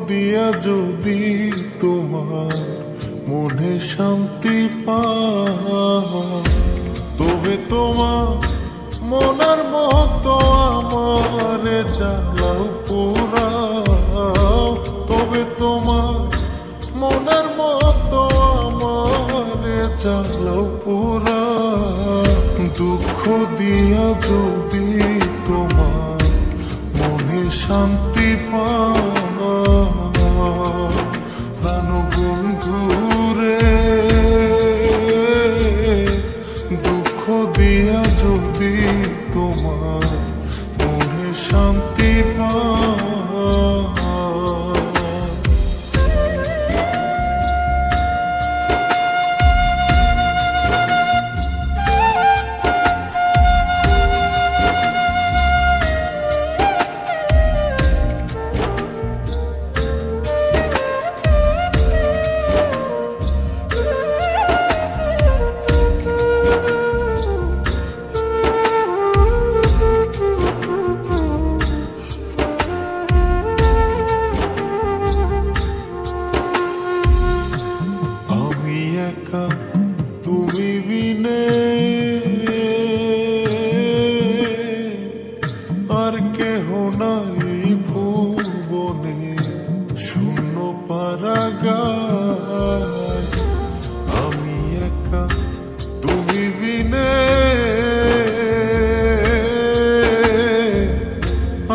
দিয়া যদি তোমার মনে শান্তি পাও, তবে তোমার মনের মতো আমারে জ্বালাও পোড়াও, তবে তোমার মনের মতো আমারে জ্বালাও পোড়াও। দুঃখ দিয়া যদি তোমার মনে শান্তি পাও, প্রাণ বন্ধুরে দুঃখ দিয়া যদি তোমার মনে শান্তি পাও। তুমি বিনে আর কেহ নাই ভুবনে, শূন্য পারাগার। আমি একা তুমি বিনে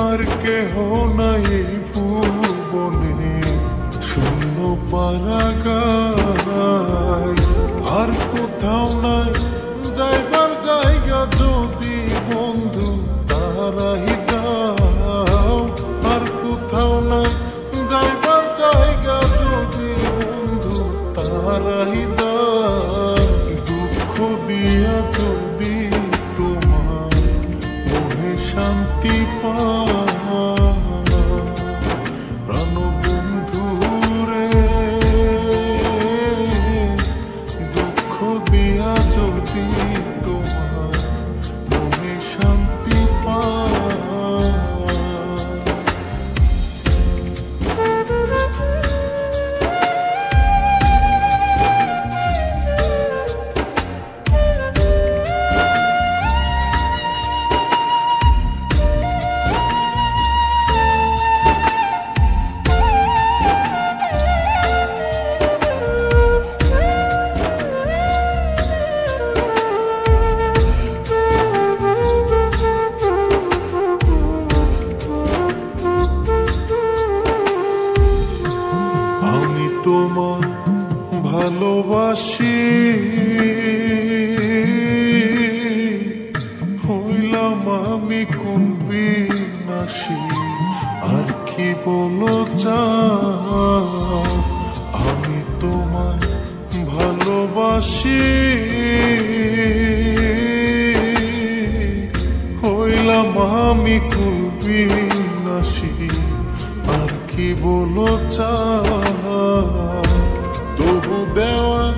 আর কেহ নাই ভুবনে, শূন্য পারাগার। আর কোথাও নাই যাইবার জায়গা যদি বন্ধু তারাই দাও, আর কোথাও নাই যাইবার জায়গা যদি বন্ধু তারাই দাও। দুঃখ দিয়া যদি তোমার মনে শান্তি পাও, প্রাণ বন্ধুরে দুঃখ দিয়া যদি তোমার মনে শান্তি পাও। তোমার ভালোবাসি হইলাম আমি কোন বিনাশী, আর কি বলো চাও। আমি তোমার ভালোবাসি হইলাম আমি কোন বিনাশী, আর কি বলো চাও। তবু দেওয়ান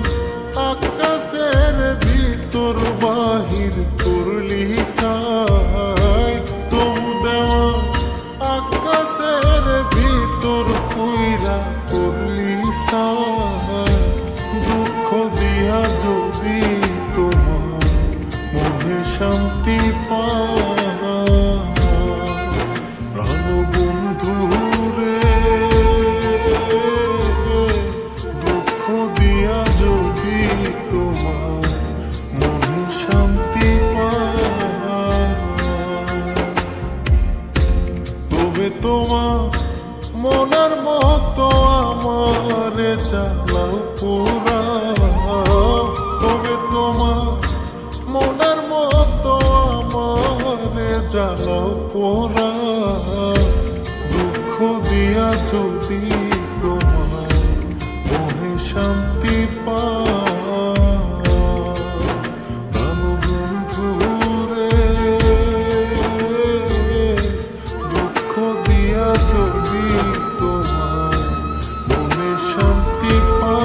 আকাশের ভিতর বাহির করলি সাই, তবু দেওয়ান আকাশের ভিতর কইরা করলি সাই। দুঃখ দিয়া যদি তোমার মনে শান্তি পাও, প্রাণ বন্ধুরে দুঃখ দিয়া যদি তোমার মনে শান্তি পাও, তবে তোমার মনের মতো আমারে জ্বালাও পোড়াও, তবে তোমার মনের মতো আমারে জ্বালাও পোড়াও। দুঃখ দিয়া যদি তোমার মনে শান্তি পাও, প্রাণ বন্ধুরে দুঃখ দিয়া যদি তোমার মনে শান্তি পাও,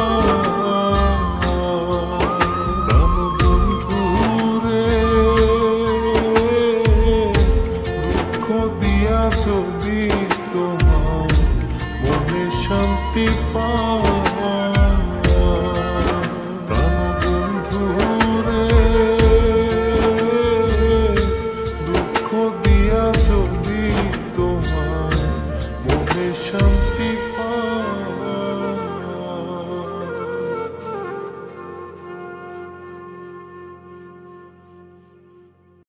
প্রাণ বন্ধুরে দুঃখ দিয়া যদি